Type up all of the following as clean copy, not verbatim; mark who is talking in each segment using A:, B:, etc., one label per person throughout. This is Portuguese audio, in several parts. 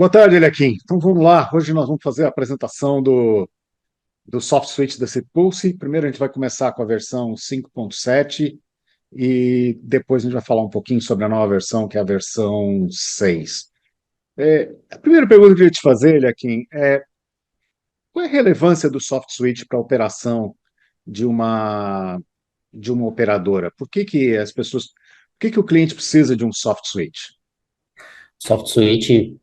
A: Boa tarde, Eliakim. Então vamos lá. Hoje nós vamos fazer a apresentação do soft switch da Cpulse. Primeiro a gente vai começar com a versão 5.7 e depois a gente vai falar um pouquinho sobre a nova versão, que é a versão 6. A primeira pergunta que eu queria te fazer, Eliakim, é qual é a relevância do soft switch para a operação de uma operadora? Por que o cliente precisa de um soft switch?
B: Soft switch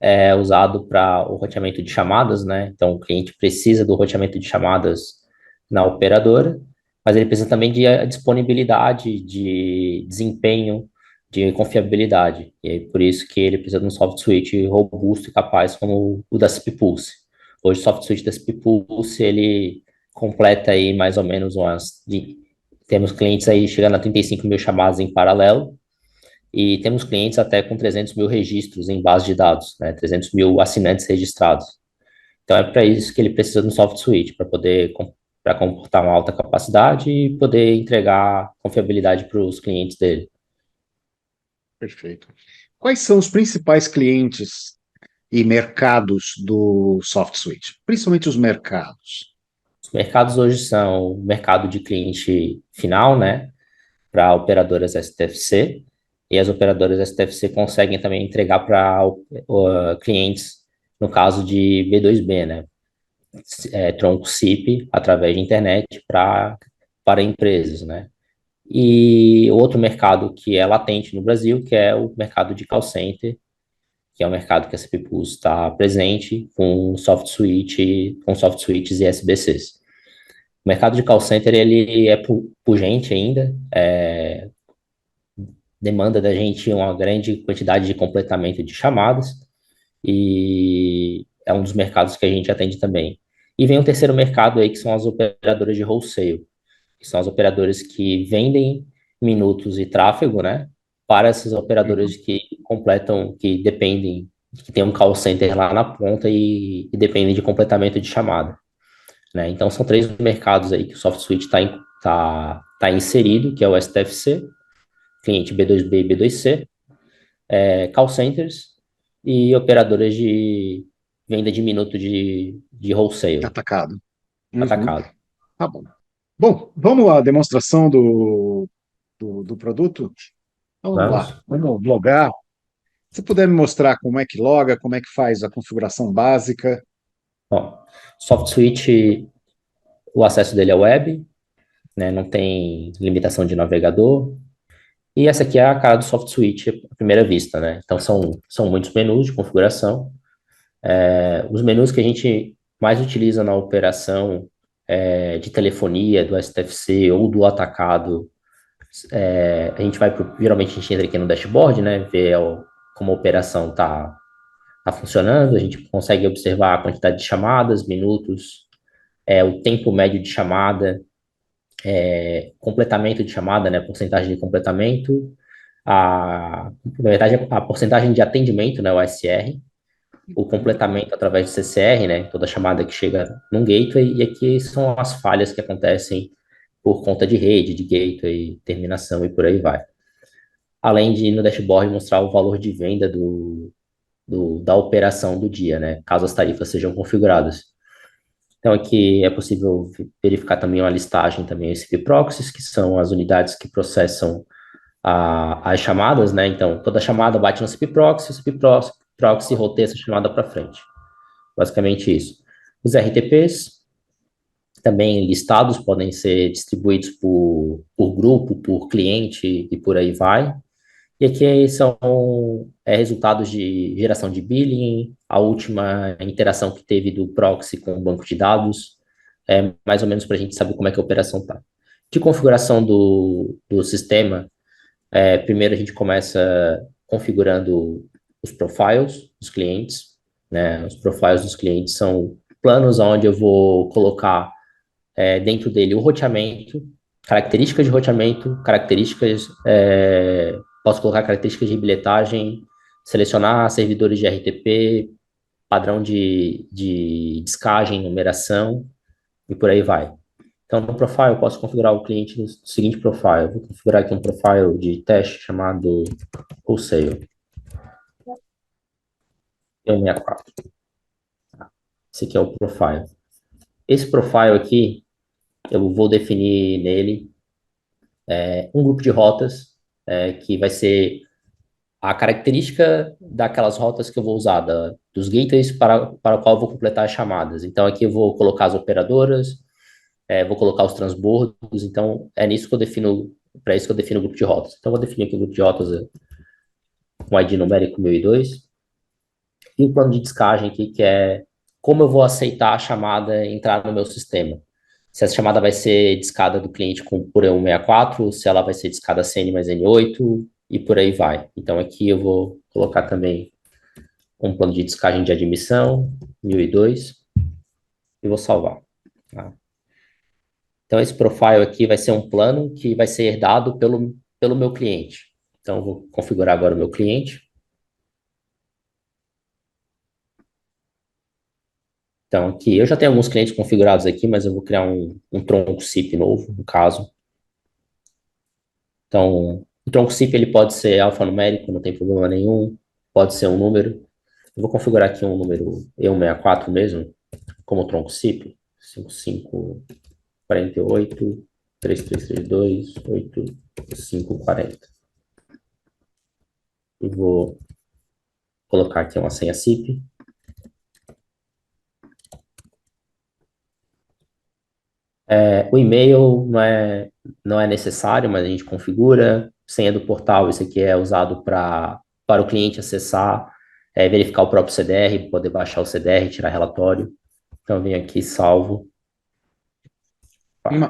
B: é usado para o roteamento de chamadas, né? Então, o cliente precisa do roteamento de chamadas na operadora, mas ele precisa também de disponibilidade, de desempenho, de confiabilidade. E é por isso que ele precisa de um soft switch robusto e capaz como o da CPPulse. Hoje, o soft switch da CPPulse, ele completa aí mais ou menos temos clientes aí chegando a 35 mil chamadas em paralelo, e temos clientes até com 300 mil registros em base de dados, né? 300 mil assinantes registrados. Então é para isso que ele precisa de um soft switch, para comportar uma alta capacidade e poder entregar confiabilidade para os clientes dele.
A: Perfeito. Quais são os principais clientes e mercados do soft switch? Principalmente os mercados.
B: Os mercados hoje são o mercado de cliente final, né, para operadoras STFC, e as operadoras STFC conseguem também entregar para clientes, no caso de B2B, né, tronco SIP através de internet para empresas, né? E outro mercado que é latente no Brasil, que é o mercado de call center, que é o mercado que a CP Plus está presente com soft switches e SBCs. O mercado de call center ele é pujante ainda, demanda da gente uma grande quantidade de completamento de chamadas, e é um dos mercados que a gente atende também. E vem o terceiro mercado aí, que são as operadoras de wholesale, que são as operadoras que vendem minutos e tráfego, né, para essas operadoras
A: Uhum.
B: que completam, que dependem, que tem um call center lá na ponta e dependem de completamento de chamada, né. Então, são três mercados aí que o SoftSuite tá inserido, que é o STFC, cliente B2B e B2C, call centers e operadoras de venda de minuto de wholesale,
A: Atacado. Uhum.
B: atacado.
A: Tá bom. Bom, vamos à demonstração do produto? Então, vamos lá.
B: Vamos?
A: Vamos logar. Se puder me mostrar como é que loga, como é que faz a configuração básica.
B: Bom, SoftSuite, o acesso dele é web, né? Não tem limitação de navegador. E essa aqui é a cara do SoftSuite à primeira vista, né? Então são muitos menus de configuração. Os menus que a gente mais utiliza na operação de telefonia do STFC ou do atacado, geralmente a gente entra aqui no dashboard, né? Ver como a operação tá funcionando. A gente consegue observar a quantidade de chamadas, minutos, o tempo médio de chamada, completamento de chamada, né, porcentagem de completamento, na verdade, a porcentagem de atendimento, né, o ASR, o completamento através do CCR, né, toda chamada que chega num gateway, e aqui são as falhas que acontecem por conta de rede, de gateway, terminação e por aí vai. Além de no dashboard mostrar o valor de venda da operação do dia, né, caso as tarifas sejam configuradas. Então, aqui é possível verificar também uma listagem, também esse proxies, que são as unidades que processam as chamadas, né? Então, toda chamada bate no cpproxy, o cpproxy roteia essa chamada para frente. Basicamente isso. Os RTPs, também listados, podem ser distribuídos por grupo, por cliente e por aí vai. E aqui são resultados de geração de billing, a última interação que teve do proxy com o banco de dados, mais ou menos para a gente saber como é que a operação está. De configuração do sistema, primeiro a gente começa configurando os profiles dos clientes, né? Os profiles dos clientes são planos onde eu vou colocar dentro dele o roteamento, características de roteamento, posso colocar características de bilhetagem, selecionar servidores de RTP, padrão de descagem, numeração e por aí vai. Então, no profile, eu posso configurar o cliente no seguinte profile. Vou configurar aqui um profile de teste chamado wholesale. E164. Esse aqui é o profile. Esse profile aqui, eu vou definir nele um grupo de rotas que vai ser a característica daquelas rotas que eu vou usar, dos gateways para o qual eu vou completar as chamadas. Então, aqui eu vou colocar as operadoras, vou colocar os transbordos. Então, é nisso que eu defino, para isso que eu defino o grupo de rotas. Então, eu vou definir aqui o grupo de rotas com ID numérico 1002. E o plano de descagem aqui, que é como eu vou aceitar a chamada entrar no meu sistema. Se essa chamada vai ser discada do cliente por E164, se ela vai ser discada CN mais N8 e por aí vai. Então aqui eu vou colocar também um plano de descagem de admissão, 1002, e vou salvar. Tá? Então esse profile aqui vai ser um plano que vai ser herdado pelo meu cliente. Então eu vou configurar agora o meu cliente. Então, aqui, eu já tenho alguns clientes configurados aqui, mas eu vou criar um tronco SIP novo, no caso. Então, o tronco SIP ele pode ser alfanumérico, não tem problema nenhum. Pode ser um número. Eu vou configurar aqui um número E164 mesmo, como tronco SIP. 5548 3332 8540. E vou colocar aqui uma senha SIP. O e-mail não é necessário, mas a gente configura. Senha do portal, isso aqui é usado para o cliente acessar, verificar o próprio CDR, poder baixar o CDR, tirar relatório. Então, eu venho aqui, salvo.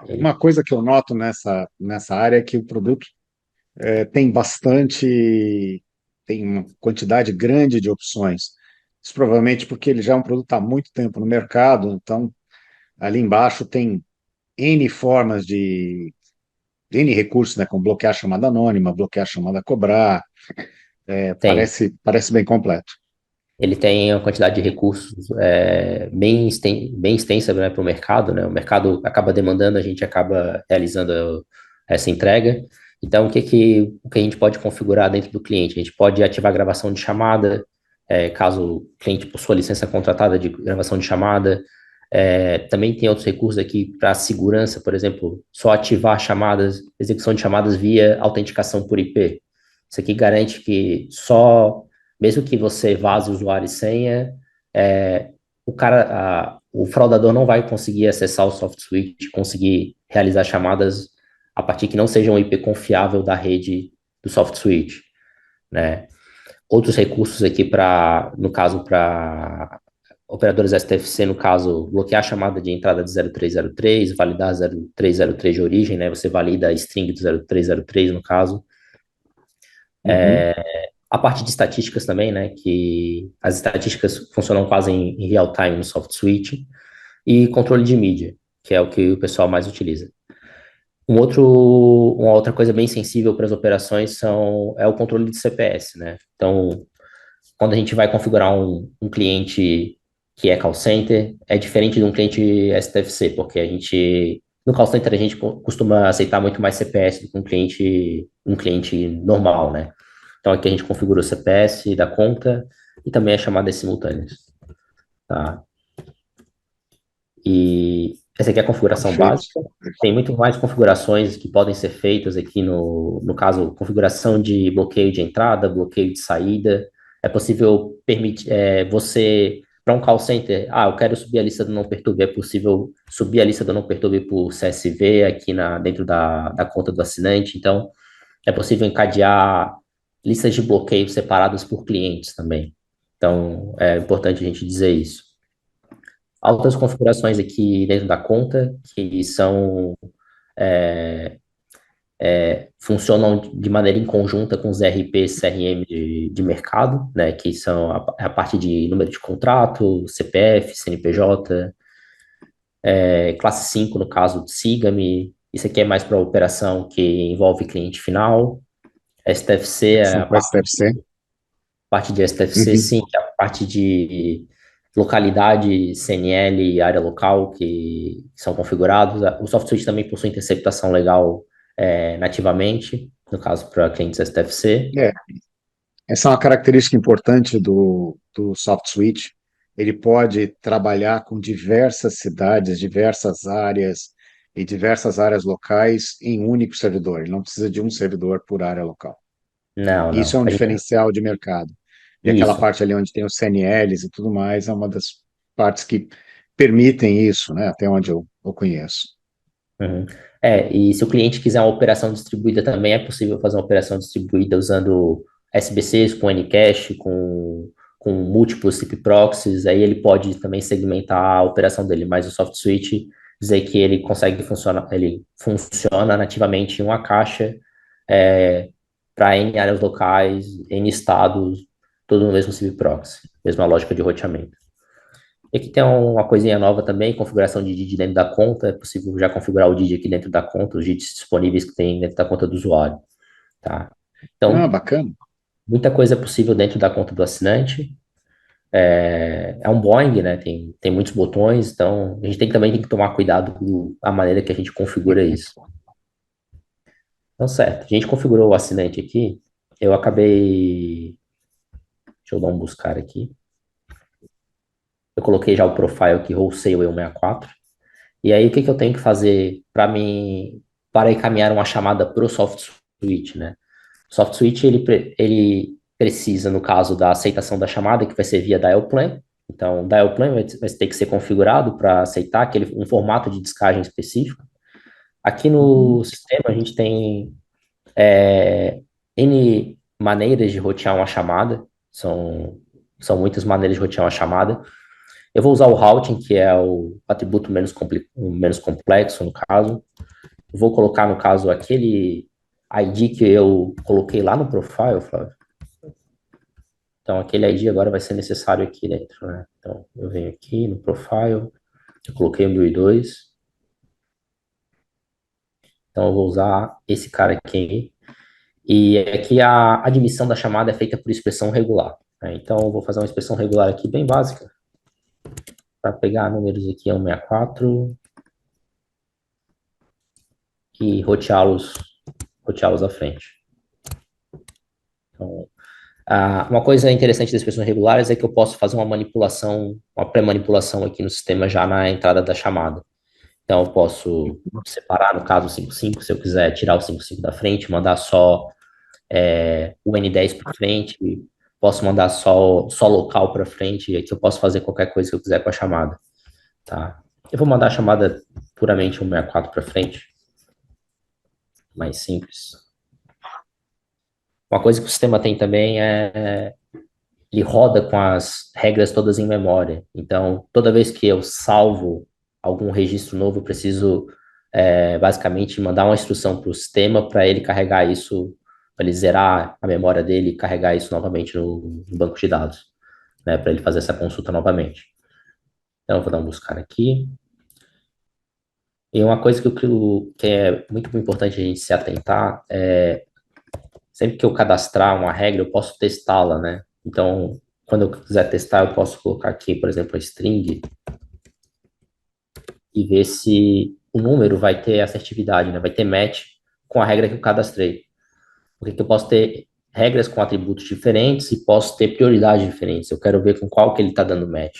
A: Uma coisa que eu noto nessa área é que o produto tem tem uma quantidade grande de opções. Isso provavelmente porque ele já é um produto há muito tempo no mercado, então ali embaixo tem N formas N recursos, né, como bloquear a chamada anônima, bloquear a chamada a cobrar,
B: Tem.
A: parece bem completo.
B: Ele tem uma quantidade de recursos bem extensa, né, para o mercado, né? O mercado acaba demandando, a gente acaba realizando essa entrega. Então, o que a gente pode configurar dentro do cliente? A gente pode ativar a gravação de chamada, caso o cliente possua licença contratada de gravação de chamada. Também tem outros recursos aqui para segurança, por exemplo, só ativar chamadas, execução de chamadas via autenticação por IP. Isso aqui garante que só mesmo que você vaze usuário e senha, o fraudador não vai conseguir acessar o soft switch, conseguir realizar chamadas a partir que não seja um IP confiável da rede do soft switch, né? Outros recursos aqui no caso, para operadores STFC, no caso, bloquear a chamada de entrada de 0303, validar 0303 de origem, né? Você valida a string do 0303, no caso.
A: Uhum.
B: A parte de estatísticas também, né? Que as estatísticas funcionam quase em real time no soft switch. E controle de mídia, que é o que o pessoal mais utiliza. Uma outra coisa bem sensível para as operações é o controle de CPS, né? Então, quando a gente vai configurar um cliente que é call center, é diferente de um cliente STFC, porque no call center a gente costuma aceitar muito mais CPS do que um cliente normal, né? Então aqui a gente configura o CPS da conta e também as chamadas simultâneas, tá? E essa aqui é a configuração
A: Perfeito.
B: básica. Tem muito mais configurações que podem ser feitas aqui no caso, configuração de bloqueio de entrada, bloqueio de saída. É possível permitir para um call center, eu quero subir a lista do não perturbe, é possível subir a lista do não perturbe por CSV aqui dentro da conta do assinante. Então, é possível encadear listas de bloqueio separadas por clientes também. Então, é importante a gente dizer isso. Outras configurações aqui dentro da conta, que é, funcionam de maneira em conjunta com os RPs CRM de mercado, né, que são a parte de número de contrato, CPF, CNPJ, classe 5 no caso de Siga-me. Isso aqui é mais para operação que envolve cliente final. STFC é
A: São
B: a
A: com STFC.
B: parte de STFC,
A: Uhum.
B: sim, que é a parte de localidade, CNL, área local, que são configurados. O SoftSuite também possui interceptação legal nativamente, no caso para clientes STFC.
A: É, essa é uma característica importante do Soft Switch, ele pode trabalhar com diversas cidades, diversas áreas e diversas áreas locais em um único servidor. Ele não precisa de um servidor por área local.
B: Não,
A: Isso é
B: não.
A: um diferencial de mercado. E aquela
B: Isso.
A: parte ali onde tem os CNLs e tudo mais é uma das partes que permitem isso, né? Até onde eu conheço.
B: Uhum. E se o cliente quiser uma operação distribuída também, é possível fazer uma operação distribuída usando SBCs com Ncache, com múltiplos TCP proxies, aí ele pode também segmentar a operação dele, mas o soft switch dizer que ele consegue funcionar, ele funciona nativamente em uma caixa para N áreas locais, N estados, tudo no mesmo CIB proxy, mesma lógica de roteamento. E aqui tem uma coisinha nova também, configuração de DID dentro da conta. É possível já configurar o DID aqui dentro da conta, os DIDs disponíveis que tem dentro da conta do usuário, tá?
A: Ah,
B: Então,
A: bacana.
B: muita coisa é possível dentro da conta do assinante. É um Boeing, né? Tem muitos botões, então a gente também tem que tomar cuidado com a maneira que a gente configura isso. Então, certo. A gente configurou o assinante aqui. Eu acabei. Deixa eu dar um buscar aqui. Eu coloquei já o profile aqui, Wholesale EU64. E aí, o que que eu tenho que fazer para encaminhar uma chamada para o soft switch, né? O soft switch, ele precisa, no caso da aceitação da chamada, que vai ser via dial plan. Então, o dial plan vai ter que ser configurado para aceitar um formato de descagem específico. Aqui
A: Uhum.
B: no sistema, a gente tem N maneiras de rotear uma chamada. São muitas maneiras de rotear uma chamada. Eu vou usar o routing, que é o atributo menos complexo, no caso. Vou colocar, no caso, aquele ID que eu coloquei lá no profile, Flávio. Então, aquele ID agora vai ser necessário aqui dentro, né? Então, eu venho aqui no profile, eu coloquei o 1002. Então, eu vou usar esse cara aqui. E aqui a admissão da chamada é feita por expressão regular, né? Então, eu vou fazer uma expressão regular aqui bem básica, para pegar números aqui 164 e roteá-los à frente. Então, uma coisa interessante das expressões regulares é que eu posso fazer uma manipulação, uma pré-manipulação aqui no sistema já na entrada da chamada. Então, eu posso separar, no caso, o 55, se eu quiser tirar o 55 da frente, mandar só o N10 para frente, posso mandar só local para frente, e aqui eu posso fazer qualquer coisa que eu quiser com a chamada, tá? Eu vou mandar a chamada puramente 164 para frente, mais simples. Uma coisa que o sistema tem também ele roda com as regras todas em memória. Então, toda vez que eu salvo algum registro novo, eu preciso basicamente mandar uma instrução para o sistema para ele carregar isso, para ele zerar a memória dele e carregar isso novamente no banco de dados, né, para ele fazer essa consulta novamente. Então, eu vou dar um buscar aqui. E uma coisa que é muito importante a gente se atentar sempre que eu cadastrar uma regra, eu posso testá-la, né? Então, quando eu quiser testar, eu posso colocar aqui, por exemplo, a string e ver se o número vai ter assertividade, né? Vai ter match com a regra que eu cadastrei. Porque eu posso ter regras com atributos diferentes e posso ter prioridades diferentes. Eu quero ver com qual que ele está dando match.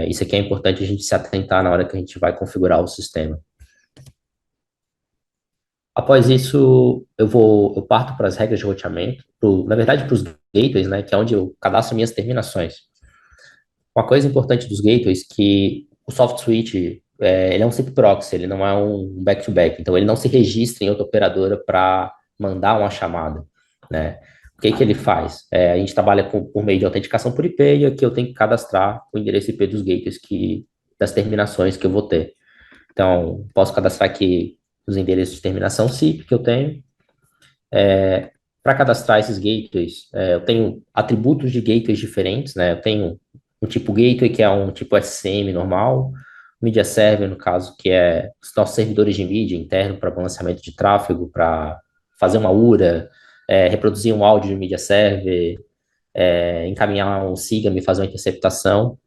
B: Isso aqui é importante a gente se atentar na hora que a gente vai configurar o sistema. Após isso, eu parto para as regras de roteamento, na verdade, para os gateways, né, que é onde eu cadastro minhas terminações. Uma coisa importante dos gateways é que o soft switch, ele é um SIP proxy, ele não é um back-to-back, então ele não se registra em outra operadora para mandar uma chamada, né? O que que ele faz? A gente trabalha por meio de autenticação por IP e aqui eu tenho que cadastrar o endereço IP dos gateways das terminações que eu vou ter. Então, posso cadastrar aqui os endereços de terminação SIP que eu tenho. Para cadastrar esses gateways, eu tenho atributos de gateways diferentes, né? Eu tenho um tipo gateway, que é um tipo SCM normal, media server, no caso, que é os nossos servidores de mídia interno para balanceamento de tráfego, para fazer uma URA, reproduzir um áudio de media server, encaminhar um SIGAM e fazer uma interceptação.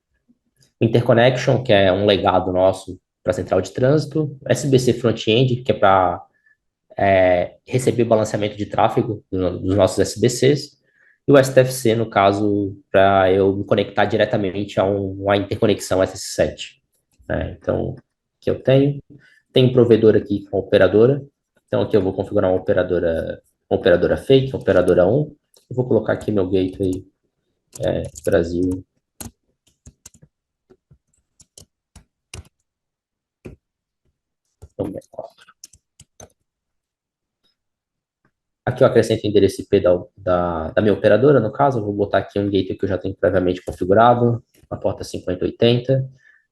B: Interconnection, que é um legado nosso para a central de trânsito. SBC Front-End, que é para receber balanceamento de tráfego dos nossos SBCs, e o STFC, no caso, para eu me conectar diretamente a uma interconexão SS7. Né? Então, aqui eu tenho um provedor aqui com a operadora, então aqui eu vou configurar uma operadora fake, uma operadora 1, eu vou colocar aqui meu gateway Brasil. Aqui eu acrescento o endereço IP da minha operadora, no caso, eu vou botar aqui um gateway que eu já tenho previamente configurado, a porta 5080.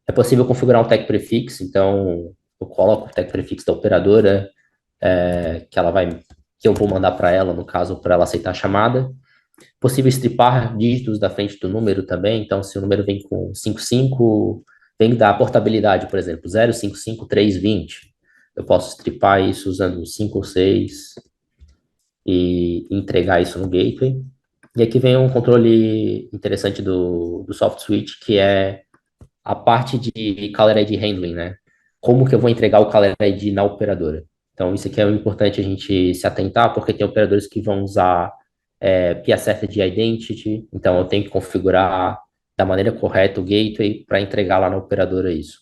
B: É possível configurar um tag prefix, então eu coloco o tag prefix da operadora, que eu vou mandar para ela, no caso, para ela aceitar a chamada. Possível stripar dígitos da frente do número também, então se o número vem com 55, vem da portabilidade, por exemplo, 055320, eu posso stripar isso usando 5 ou 6 e entregar isso no gateway. E aqui vem um controle interessante do soft switch, que é a parte de Caller ID handling, né? Como que eu vou entregar o Caller ID na operadora? Então, isso aqui é importante a gente se atentar, porque tem operadores que vão usar P-Asserted Identity, então eu tenho que configurar da maneira correta o gateway para entregar lá na operadora isso,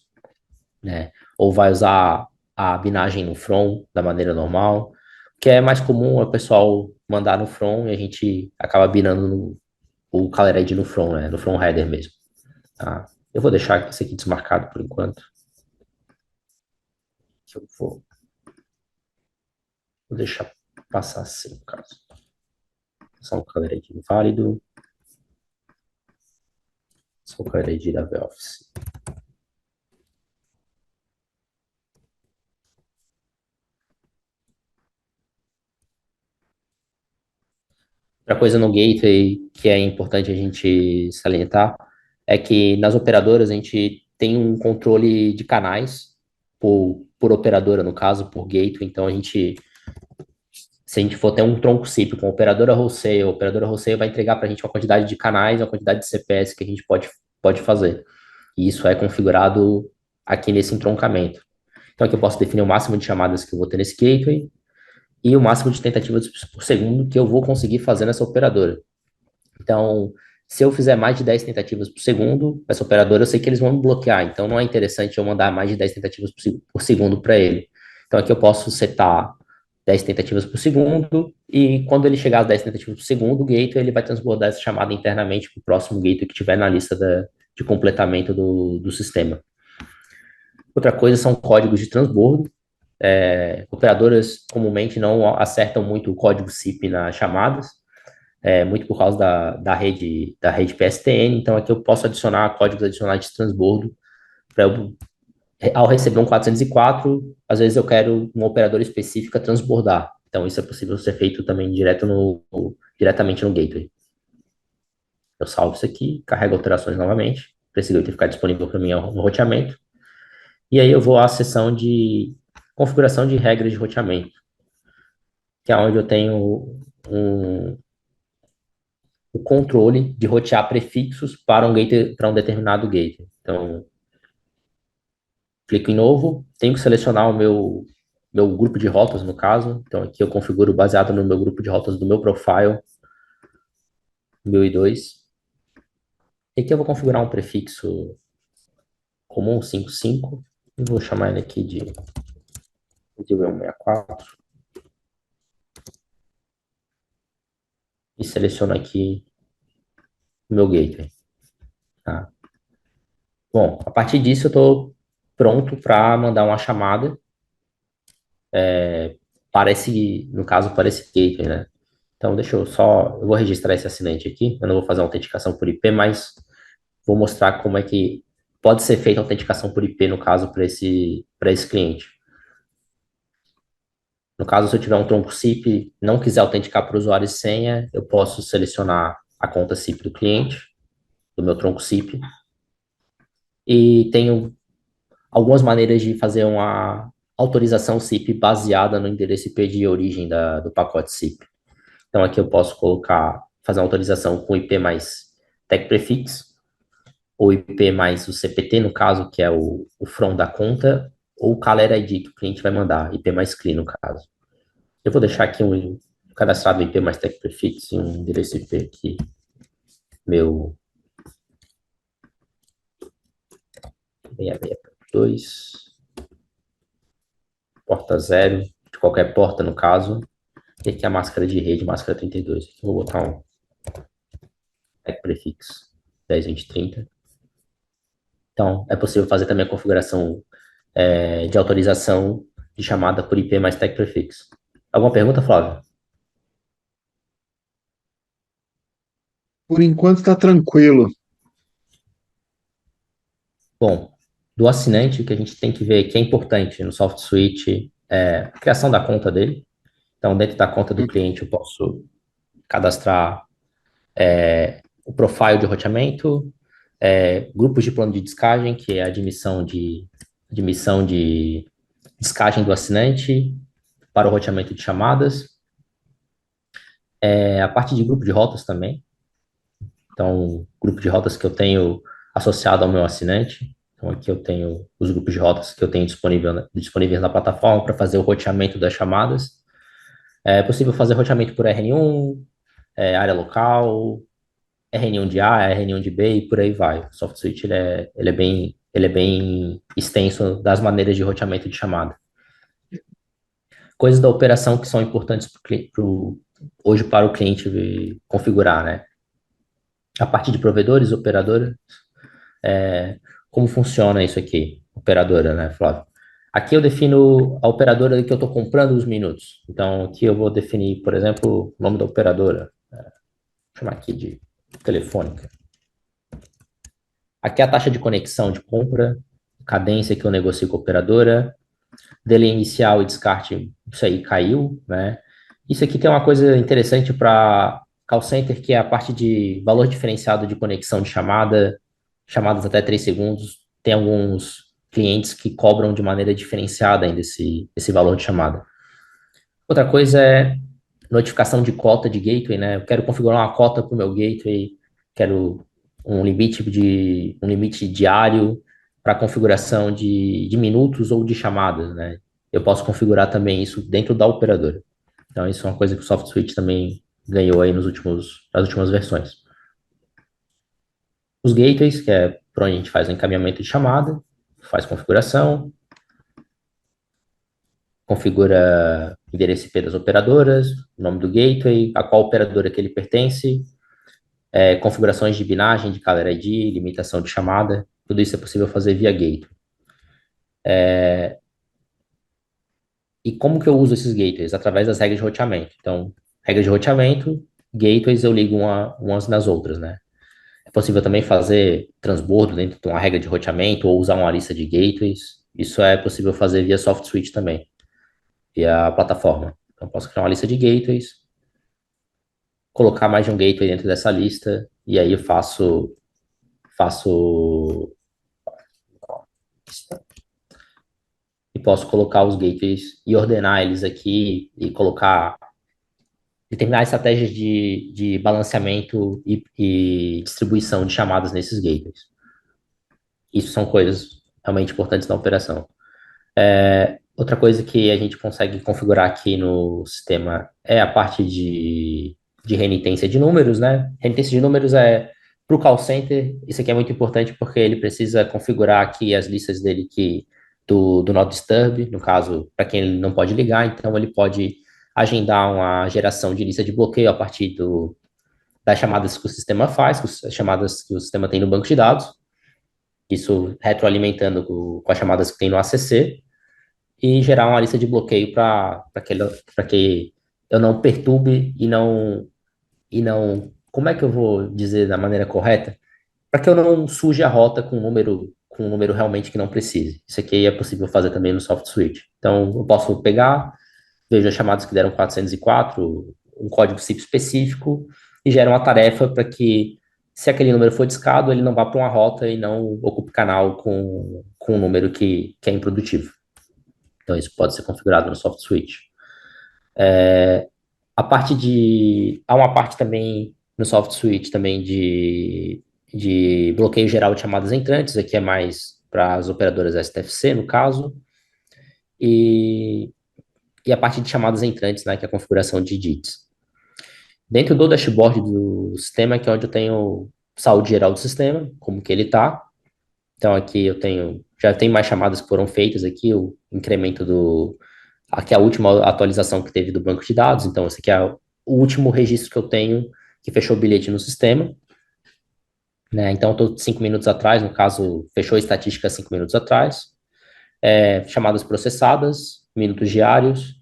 B: né? Ou vai usar a binagem no from da maneira normal, o que é mais comum é o pessoal mandar no from e a gente acaba binando o Caller ID no from, né? No from header mesmo, tá? Eu vou deixar isso aqui desmarcado por enquanto. Que eu vou deixar passar assim, no caso. Só um Caller ID inválido. Só o Caller ID da VOffice. Outra coisa no gateway que é importante a gente salientar é que nas operadoras a gente tem um controle de canais por operadora, no caso, por gateway. Então se a gente for ter um tronco CIP com operadora wholesale, a operadora wholesale vai entregar para a gente uma quantidade de canais, uma quantidade de CPS que a gente pode fazer. E isso é configurado aqui nesse entroncamento. Então aqui eu posso definir o máximo de chamadas que eu vou ter nesse gateway e o máximo de tentativas por segundo que eu vou conseguir fazer nessa operadora. Então, se eu fizer mais de 10 tentativas por segundo, essa operadora eu sei que eles vão me bloquear, então não é interessante eu mandar mais de 10 tentativas por segundo para ele. Então aqui eu posso setar 10 tentativas por segundo, e quando ele chegar às 10 tentativas por segundo, o gateway ele vai transbordar essa chamada internamente para o próximo gateway que tiver na lista de completamento do sistema. Outra coisa são códigos de transbordo. Operadoras comumente não acertam muito o código CIP nas chamadas, muito por causa da rede PSTN. Então aqui eu posso adicionar códigos adicionais de transbordo para eu, ao receber um 404, às vezes eu quero uma operadora específica transbordar. Então isso é possível ser feito também diretamente no gateway. Eu salvo isso aqui, carrego alterações novamente, precisa ficar disponível para mim no roteamento. E aí eu vou à seção de configuração de regras de roteamento, que é onde eu tenho o controle de rotear prefixos para um determinado gateway. Então, clico em novo, tenho que selecionar o meu grupo de rotas, no caso. Então, aqui eu configuro baseado no meu grupo de rotas do meu profile, 1002. E aqui eu vou configurar um prefixo comum, 55, e vou chamar ele aqui de 164. E seleciono aqui o meu gateway. Tá? Bom, a partir disso eu estou pronto para mandar uma chamada no caso, para esse gateway, né? Então, eu vou registrar esse assinante aqui, eu não vou fazer a autenticação por IP, mas vou mostrar como é que pode ser feita a autenticação por IP, no caso, para esse cliente. No caso, se eu tiver um tronco CIP e não quiser autenticar para o usuário e senha, eu posso selecionar a conta CIP do cliente, do meu tronco CIP, e tenho algumas maneiras de fazer uma autorização CIP baseada no endereço IP de origem do pacote CIP. Então, aqui eu posso fazer uma autorização com IP mais tag prefix, ou IP mais o CPT, no caso, que é o from da conta, ou o caller ID que o cliente vai mandar, IP mais CLI, no caso. Eu vou deixar aqui um cadastrado IP mais tag prefix e um endereço IP aqui, meu 66.2, porta 0, de qualquer porta no caso, e aqui a máscara de rede, máscara 32. Aqui eu vou botar um tag prefix 10.20.30. Então, é possível fazer também a configuração de autorização de chamada por IP mais tag prefix. Alguma pergunta, Flávio?
A: Por enquanto está tranquilo.
B: Bom, do assinante, o que a gente tem que ver que é importante no soft switch é a criação da conta dele. Então, dentro da conta do cliente, eu posso cadastrar o profile de roteamento, grupos de plano de descagem, que é a admissão de descagem do assinante para o roteamento de chamadas, a parte de grupo de rotas também. Então, grupo de rotas que eu tenho associado ao meu assinante. Então, aqui eu tenho os grupos de rotas que eu tenho disponíveis na plataforma para fazer o roteamento das chamadas. É possível fazer roteamento por RN1, área local, RN1 de A, RN1 de B e por aí vai. O soft switch ele é bem extenso das maneiras de roteamento de chamada. Coisas da operação que são importantes hoje para o cliente configurar, né? A parte de provedores, operadora, como funciona isso aqui? Operadora, né, Flávio? Aqui eu defino a operadora que eu estou comprando os minutos. Então, aqui eu vou definir, por exemplo, o nome da operadora. Vou chamar aqui de telefônica. Aqui é a taxa de conexão de compra, cadência que eu negocio com a operadora, delay inicial e descarte, isso aí caiu, né? Isso aqui tem uma coisa interessante para call center, que é a parte de valor diferenciado de conexão de chamada, chamadas até 3 segundos. Tem alguns clientes que cobram de maneira diferenciada ainda esse valor de chamada. Outra coisa é notificação de cota de gateway, né? Eu quero configurar uma cota para o meu gateway, quero um limite diário para configuração de minutos ou de chamadas, né? Eu posso configurar também isso dentro da operadora. Então, isso é uma coisa que o Soft Switch também ganhou aí nas últimas versões. Os gateways, que é por onde a gente faz o encaminhamento de chamada, faz configuração, configura endereço IP das operadoras, nome do gateway, a qual operadora que ele pertence, configurações de binagem, de caller ID, limitação de chamada, tudo isso é possível fazer via gateway. E como que eu uso esses gateways? Através das regras de roteamento. Então, regras de roteamento, gateways eu ligo umas nas outras, né? É possível também fazer transbordo dentro de uma regra de roteamento ou usar uma lista de gateways. Isso é possível fazer via soft switch também, via plataforma. Então, posso criar uma lista de gateways, colocar mais de um gateway dentro dessa lista, e aí eu faço e posso colocar os gateways e ordenar eles aqui e colocar determinar estratégias de balanceamento e distribuição de chamadas nesses gateways. Isso são coisas realmente importantes na operação. Outra coisa que a gente consegue configurar aqui no sistema é a parte de renitência de números, né? Renitência de números para o call center, isso aqui é muito importante porque ele precisa configurar aqui as listas dele do Not Disturb, no caso, para quem ele não pode ligar, então ele pode agendar uma geração de lista de bloqueio a partir das chamadas que o sistema faz, as chamadas que o sistema tem no banco de dados, isso retroalimentando com as chamadas que tem no ACC, e gerar uma lista de bloqueio para que eu não perturbe como é que eu vou dizer da maneira correta? Para que eu não suje a rota com um número realmente que não precise. Isso aqui é possível fazer também no soft switch. Então, eu posso pegar, vejo as chamadas que deram 404, um código CIP específico, e gera uma tarefa para que, se aquele número for discado, ele não vá para uma rota e não ocupe canal com um número que é improdutivo. Então, isso pode ser configurado no soft switch. Há uma parte também no soft switch também de bloqueio geral de chamadas entrantes, aqui é mais para as operadoras STFC, no caso, e a parte de chamadas entrantes, né, que é a configuração de DITs. Dentro do dashboard do sistema, que é onde eu tenho saúde geral do sistema, como que ele está. Então aqui eu tenho, já tem mais chamadas que foram feitas aqui, o incremento aqui é a última atualização que teve do banco de dados, então esse aqui é o último registro que eu tenho que fechou o bilhete no sistema, né? Então, estou 5 minutos atrás, no caso, fechou a estatística 5 minutos atrás. Chamadas processadas, minutos diários,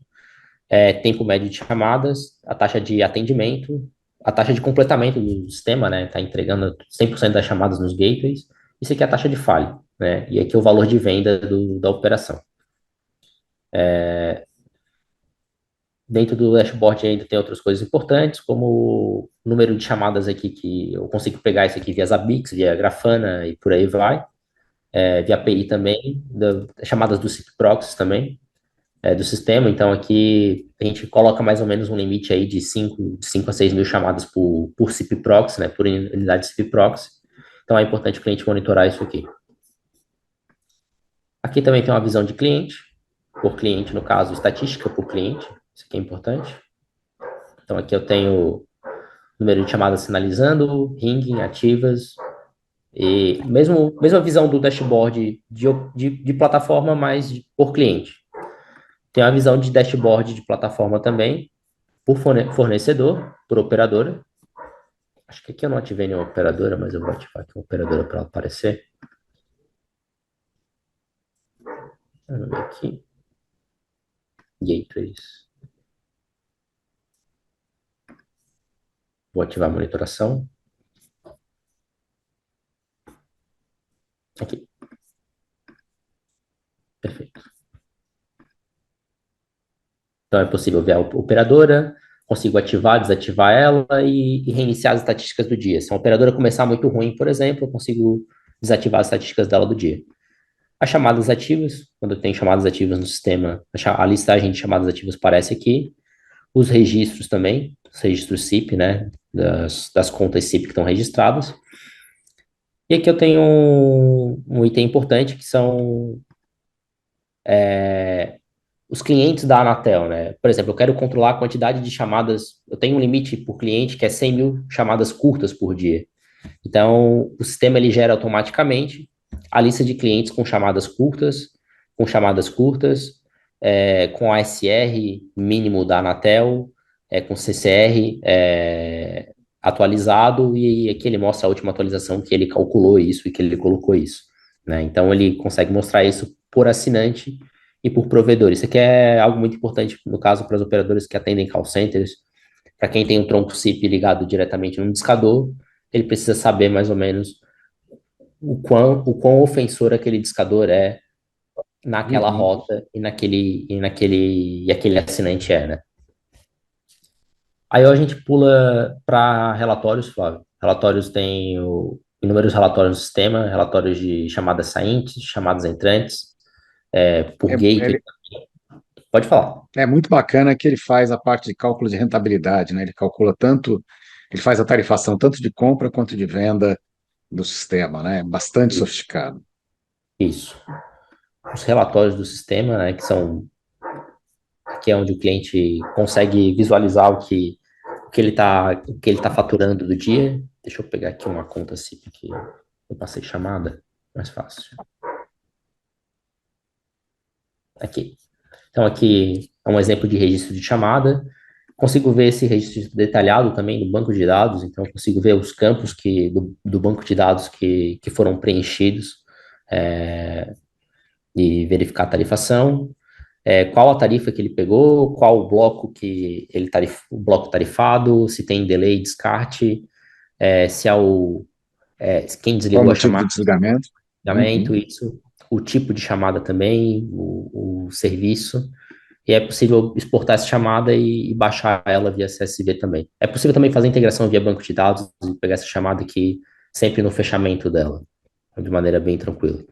B: tempo médio de chamadas, a taxa de atendimento, a taxa de completamento do sistema, né? Está entregando 100% das chamadas nos gateways. Isso aqui é a taxa de falha, né? E aqui é o valor de venda da operação. Dentro do dashboard ainda tem outras coisas importantes, como o número de chamadas aqui que eu consigo pegar isso aqui via Zabbix, via Grafana e por aí vai. Via API também, chamadas do CIP Proxies também, do sistema. Então, aqui a gente coloca mais ou menos um limite aí de 5 a 6 mil chamadas por CIP Proxy, né, por unidade de CIP Proxy. Então, é importante o cliente monitorar isso aqui. Aqui também tem uma visão de cliente, por cliente, no caso, estatística por cliente. Isso aqui é importante. Então, aqui eu tenho número de chamadas sinalizando, ringing, ativas, e mesma visão do dashboard de plataforma, mas por cliente. Tem a visão de dashboard de plataforma também, por fornecedor, por operadora. Acho que aqui eu não ativei nenhuma operadora, mas eu vou ativar aqui uma operadora para ela aparecer. Vamos ver aqui. Gateways. Vou ativar a monitoração. Aqui. Perfeito. Então é possível ver a operadora, consigo ativar, desativar ela e reiniciar as estatísticas do dia. Se a operadora começar muito ruim, por exemplo, eu consigo desativar as estatísticas dela do dia. As chamadas ativas, quando tem chamadas ativas no sistema, a listagem de chamadas ativas aparece aqui. Os registros também, os registros CIP, né, das contas CIP que estão registradas. E aqui eu tenho um item importante, que são os clientes da Anatel, né? Por exemplo, eu quero controlar a quantidade de chamadas, eu tenho um limite por cliente que é 100 mil chamadas curtas por dia. Então, o sistema ele gera automaticamente a lista de clientes com chamadas curtas, com ASR mínimo da Anatel, com CCR atualizado, e aqui ele mostra a última atualização que ele calculou isso e que ele colocou isso, né? Então, ele consegue mostrar isso por assinante e por provedor. Isso aqui é algo muito importante, no caso, para os operadores que atendem call centers. Para quem tem um tronco SIP ligado diretamente num discador, ele precisa saber mais ou menos o quão ofensor aquele discador é naquela
A: Uhum.
B: rota e aquele assinante é, né? Aí a gente pula para relatórios, Flávio. Relatórios tem inúmeros relatórios no sistema, relatórios de chamadas saintes, chamadas entrantes, por
A: É,
B: gateway. Pode falar.
A: é muito bacana que ele faz a parte de cálculo de rentabilidade, né? Ele calcula tanto, ele faz a tarifação tanto de compra quanto de venda do sistema, né? Bastante sofisticado.
B: Isso. Os relatórios do sistema, né, que é onde o cliente consegue visualizar o que ele tá faturando do dia. Deixa eu pegar aqui uma conta CIP que eu passei chamada, mais fácil. Aqui. Então, aqui é um exemplo de registro de chamada. Consigo ver esse registro detalhado também no banco de dados, então eu consigo ver os campos do banco de dados que foram preenchidos, e verificar a tarifação, qual a tarifa que ele pegou, qual o bloco o bloco tarifado, se tem delay, descarte, se é quem
A: Qual
B: desligou
A: o
B: a
A: motivo do
B: chamada,
A: desligamento? Uhum.
B: isso, o tipo de chamada também, o serviço, e é possível exportar essa chamada e baixar ela via CSV também. É possível também fazer integração via banco de dados e pegar essa chamada aqui sempre no fechamento dela, de maneira bem tranquila,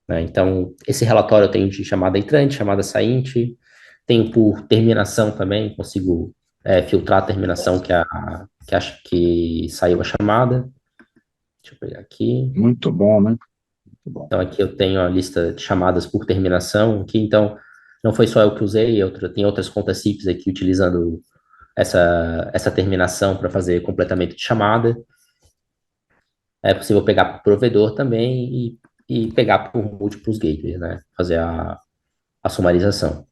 B: né? Então, esse relatório eu tenho de chamada entrante, chamada sainte, tenho por terminação também, consigo filtrar a terminação que acha que saiu a chamada. Deixa eu pegar aqui.
A: Muito bom, né? Muito bom.
B: Então, aqui eu tenho a lista de chamadas por terminação aqui, então não foi só eu que usei, tem outras contas CIPs aqui utilizando essa terminação para fazer completamento de chamada. É possível pegar por provedor também e pegar por múltiplos gateways, né? Fazer a sumarização.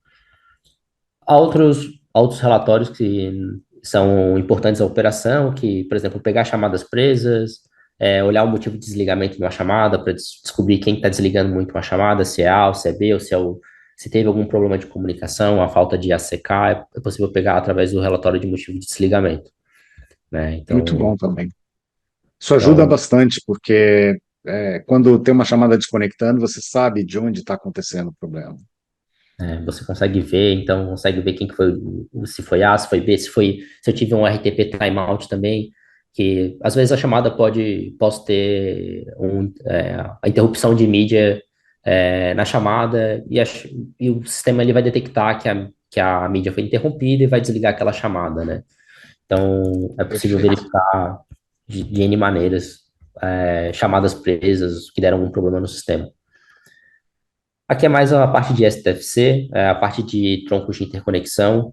B: Há outros relatórios que são importantes à operação, que, por exemplo, pegar chamadas presas, olhar o motivo de desligamento de uma chamada para descobrir quem está desligando muito uma chamada, se é A ou se é B, ou se teve algum problema de comunicação, a falta de ACK, é possível pegar através do relatório de motivo de desligamento, né?
A: Muito
B: Então,
A: bom também. Isso ajuda
B: então
A: bastante, porque quando tem uma chamada desconectando, você sabe de onde está acontecendo o problema.
B: Você consegue ver, então consegue ver quem que foi, se foi A, se foi B, se eu tive um RTP timeout também, que às vezes a chamada posso ter a interrupção de mídia na chamada e o sistema ele vai detectar que a mídia foi interrompida e vai desligar aquela chamada, né? Então é possível
A: Perfeito.
B: verificar de N maneiras chamadas presas que deram algum problema no sistema. Aqui é mais a parte de STFC, a parte de troncos de interconexão,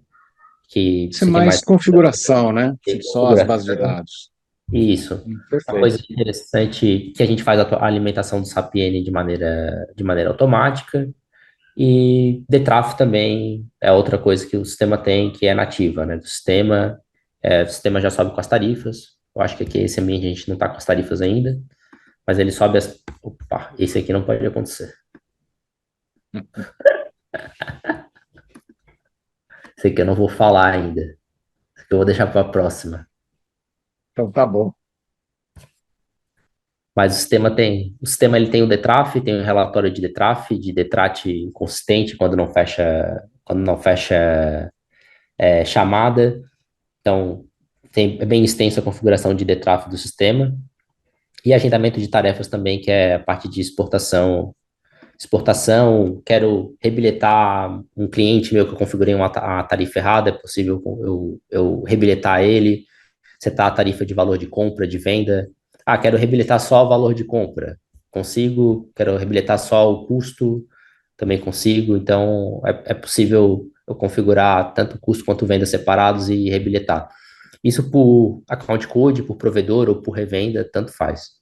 B: que
A: Isso é
B: isso aqui é mais
A: mais configuração, né? Só as bases de
B: configuração.
A: dados.
B: Isso. Uma coisa
A: Perfeito.
B: interessante que a gente faz a alimentação do SAP-N de maneira automática. E Detraf também é outra coisa que o sistema tem, que é nativa, né? O sistema já sobe com as tarifas. Eu acho que aqui esse ambiente a gente não está com as tarifas ainda, mas ele sobe as. Opa, esse aqui não pode acontecer. Esse aqui eu não vou falar ainda. Esse aqui eu vou deixar para a próxima.
A: Então tá bom.
B: Mas o sistema ele tem o DETRAF, tem o relatório de DETRAT inconsistente quando não fecha chamada. Então, é bem extensa a configuração de DETRAF do sistema. E agendamento de tarefas também, que é a parte de exportação. Exportação, quero rebilhetar um cliente meu que eu configurei a tarifa errada, é possível eu rebilhetar ele, setar a tarifa de valor de compra, de venda. Ah, quero reabilitar só o valor de compra. Consigo. Quero reabilitar só o custo. Também consigo. Então, é possível eu configurar tanto custo quanto venda separados e reabilitar. Isso por account code, por provedor ou por revenda, tanto faz.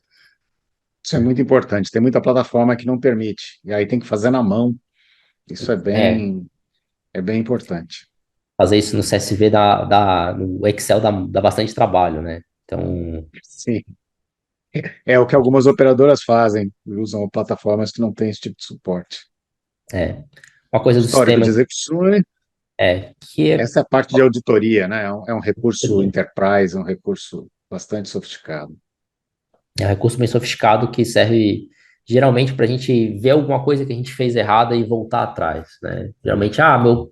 A: Isso é muito importante. Tem muita plataforma que não permite. E aí tem que fazer na mão. Isso
B: É,
A: é bem importante.
B: fazer isso no CSV no Excel dá bastante trabalho, né? Então,
A: Sim. É o que algumas operadoras fazem. Usam plataformas que não têm esse tipo de suporte.
B: uma coisa do
A: Histórico
B: sistema
A: de execuções.
B: que é
A: Essa é a parte de auditoria, né? É um recurso enterprise, é um recurso bastante sofisticado.
B: É um recurso bem sofisticado que serve geralmente para a gente ver alguma coisa que a gente fez errada e voltar atrás, né? Geralmente,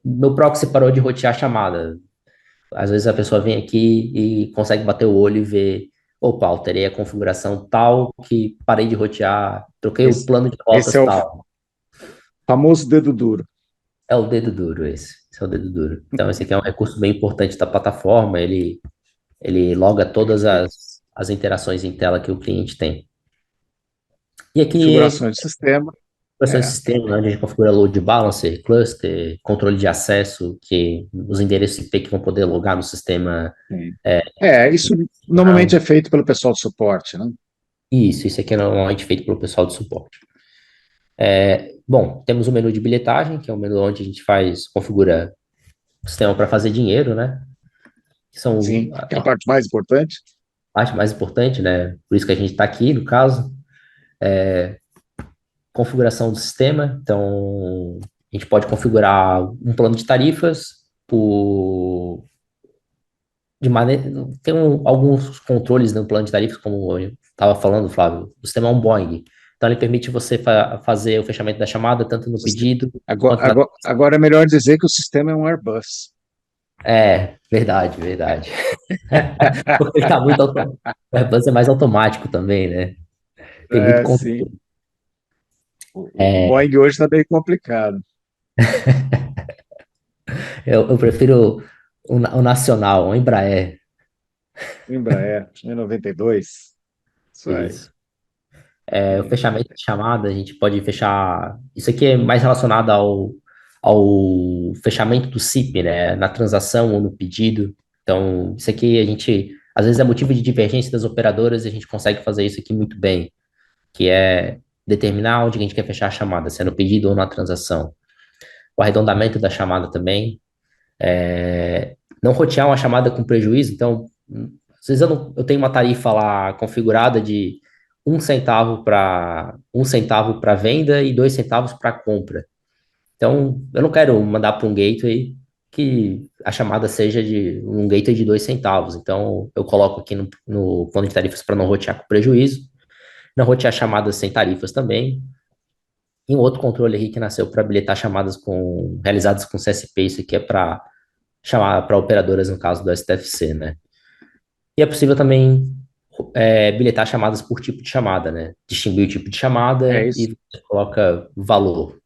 B: meu proxy parou de rotear a chamada. Às vezes a pessoa vem aqui e consegue bater o olho e ver, opa, alterei a configuração tal que parei de rotear, troquei o
A: Esse,
B: plano de
A: esse
B: rotas
A: é o
B: tal.
A: famoso dedo duro.
B: É o dedo duro esse. Esse é o dedo duro. Então, esse aqui é um recurso bem importante da plataforma. Ele loga todas
A: Perfeito.
B: as interações em tela que o cliente tem. E aqui
A: Configurações de sistema.
B: configurações de
A: É,
B: sistema, né, onde a gente configura load balancer, cluster, controle de acesso, que os endereços IP que vão poder logar no sistema.
A: sim.
B: É,
A: Isso normalmente é feito pelo pessoal de suporte, né?
B: isso aqui é normalmente feito pelo pessoal de suporte. Bom, temos o menu de bilhetagem, que é o menu onde a gente configura o sistema para fazer dinheiro, né? Que são
A: Sim, que é a parte mais importante.
B: a parte mais importante, né? Por isso que a gente está aqui, no caso. Configuração do sistema. Então, a gente pode configurar um plano de tarifas por de maneira. Tem alguns controles no plano de tarifas, como eu estava falando, Flávio. O sistema é um Boeing. Então, ele permite você fazer o fechamento da chamada, tanto no pedido
A: Agora,
B: quanto na.
A: agora, agora é melhor dizer que o sistema é um Airbus.
B: Verdade, verdade. Porque ele tá muito. O Airbus é mais automático também, né? Tem muito
A: É, sim.
B: controle.
A: O Boeing hoje está bem complicado.
B: Eu prefiro o nacional, o Embraer.
A: Embraer, 92. Isso aí.
B: Isso. O fechamento de chamada, a gente pode fechar. Isso aqui é mais relacionado ao fechamento do CIP, né? Na transação ou no pedido. Então, isso aqui a gente, às vezes é motivo de divergência das operadoras e a gente consegue fazer isso aqui muito bem, que é determinar onde a gente quer fechar a chamada, se é no pedido ou na transação. O arredondamento da chamada também, não rotear uma chamada com prejuízo, então, às vezes eu tenho uma tarifa lá configurada de um centavo para venda e 2 centavos para compra. Então, eu não quero mandar para um gateway que a chamada seja de um gateway de 2 centavos. Então, eu coloco aqui no plano de tarifas para não rotear com prejuízo, não rotear chamadas sem tarifas também. E um outro controle aí que nasceu para habilitar chamadas realizadas com CSP, isso aqui é para chamar para operadoras no caso do STFC, né? E é possível também habilitar chamadas por tipo de chamada, né? Distinguir o tipo de
A: É
B: chamada
A: isso.
B: e você coloca valor.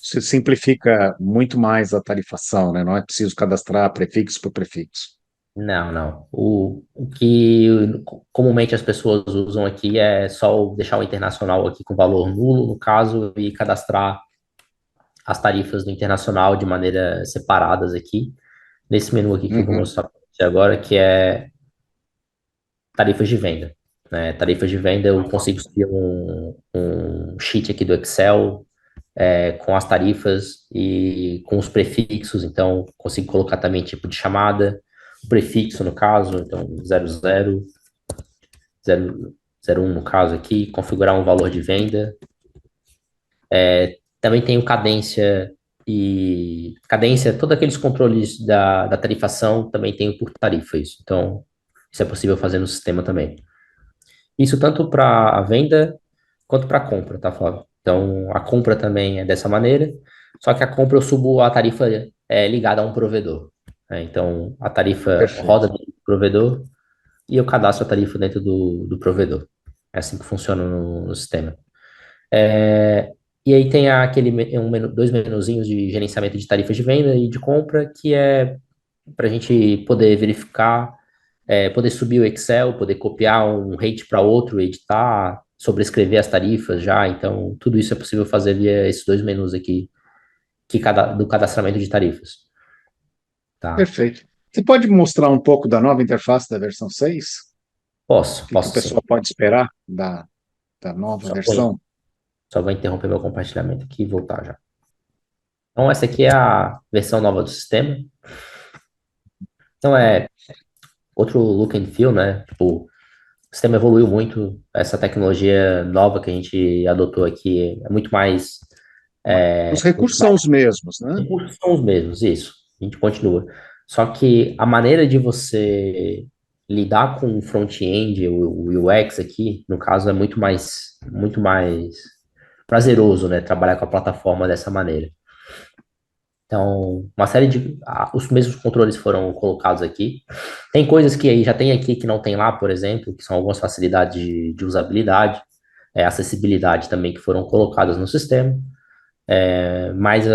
A: Isso simplifica muito mais a tarifação, né? Não é preciso cadastrar prefixo por prefixo.
B: Não, não. O que comumente as pessoas usam aqui é só deixar o internacional aqui com valor nulo, no caso, e cadastrar as tarifas do internacional de maneira separadas aqui, nesse menu aqui que eu vou
A: Uhum.
B: mostrar para você agora, que é tarifas de venda. Né? Tarifas de venda, eu consigo subir um sheet aqui do Excel com as tarifas e com os prefixos, então consigo colocar também tipo de chamada, o prefixo no caso, então 00, 001 no caso aqui, configurar um valor de venda. Também tenho cadência, todos aqueles controles da tarifação também tenho por tarifa isso. Então, isso é possível fazer no sistema também. Isso tanto para a venda quanto para a compra, tá, Flávio? Então, a compra também é dessa maneira, só que a compra eu subo a tarifa ligada a um provedor. Né? Então, a tarifa roda
A: Perfeito.
B: dentro do provedor e eu cadastro a tarifa dentro do provedor. É assim que funciona no sistema. É, e aí tem dois menuzinhos de gerenciamento de tarifas de venda e de compra, que é para a gente poder verificar, poder subir o Excel, poder copiar um rate para outro, editar, sobrescrever as tarifas já. Então, tudo isso é possível fazer via esses dois menus aqui, do cadastramento de tarifas. Tá?
A: Perfeito. Você pode mostrar um pouco da nova interface da versão 6? O
B: Posso,
A: que que o
B: posso
A: pessoal
B: sim.
A: pode esperar da nova
B: Só vou,
A: versão?
B: só vou interromper meu compartilhamento aqui e voltar já. Então, essa aqui é a versão nova do sistema. Então, outro look and feel, né? Tipo, o sistema evoluiu muito, essa tecnologia nova que a gente adotou aqui é muito mais,
A: Os recursos são os mesmos, né?
B: recursos são os mesmos, isso, a gente continua. Só que a maneira de você lidar com o front-end, o UX aqui, no caso, é muito mais prazeroso, né? Trabalhar com a plataforma dessa maneira. Então, os mesmos controles foram colocados aqui. Tem coisas que aí já tem aqui que não tem lá, por exemplo, que são algumas facilidades de usabilidade, acessibilidade também que foram colocadas no sistema. Mas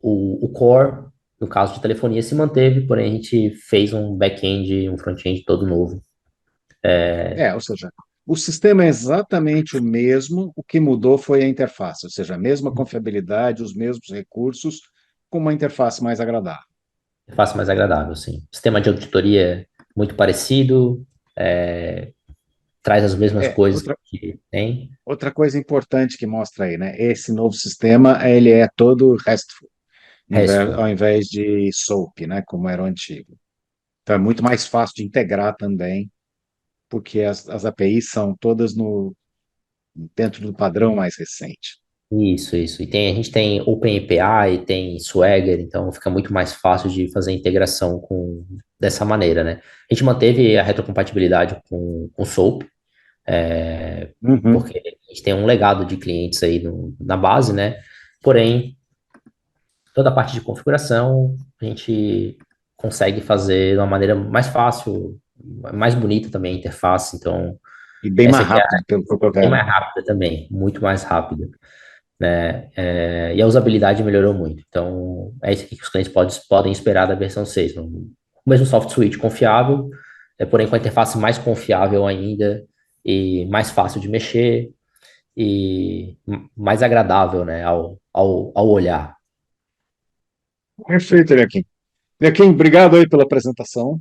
B: o core, no caso de telefonia, se manteve, porém a gente fez um back-end, um front-end todo novo.
A: Ou seja, o sistema é exatamente o mesmo, o que mudou foi a interface, ou seja, a mesma confiabilidade, os mesmos recursos, com uma interface mais agradável.
B: Interface mais agradável, sim. Sistema de auditoria muito parecido, traz as mesmas
A: É,
B: coisas
A: outra,
B: que tem.
A: outra coisa importante que mostra aí, né? Esse novo sistema, ele é todo RESTful,
B: RESTful.
A: ao invés de SOAP, né? Como era o antigo. Então é muito mais fácil de integrar também, porque as APIs são todas dentro do padrão mais recente.
B: Isso, isso. A gente tem OpenAPI, tem Swagger, então fica muito mais fácil de fazer a integração dessa maneira, né? A gente manteve a retrocompatibilidade com SOAP,
A: Uhum.
B: porque a gente tem um legado de clientes aí na base, né? Porém, toda a parte de configuração a gente consegue fazer de uma maneira mais fácil, mais bonita também a interface, então
A: E bem
B: essa
A: mais
B: aqui é
A: rápido, pelo que eu estou
B: bem
A: vendo.
B: mais rápida também, muito mais rápida. Né? E a usabilidade melhorou muito. Então, é isso aqui que os clientes podem esperar da versão 6. O mesmo soft suite confiável, porém com a interface mais confiável ainda e mais fácil de mexer e mais agradável, né, ao olhar.
A: Perfeito, Joaquim. Joaquim, obrigado aí pela apresentação.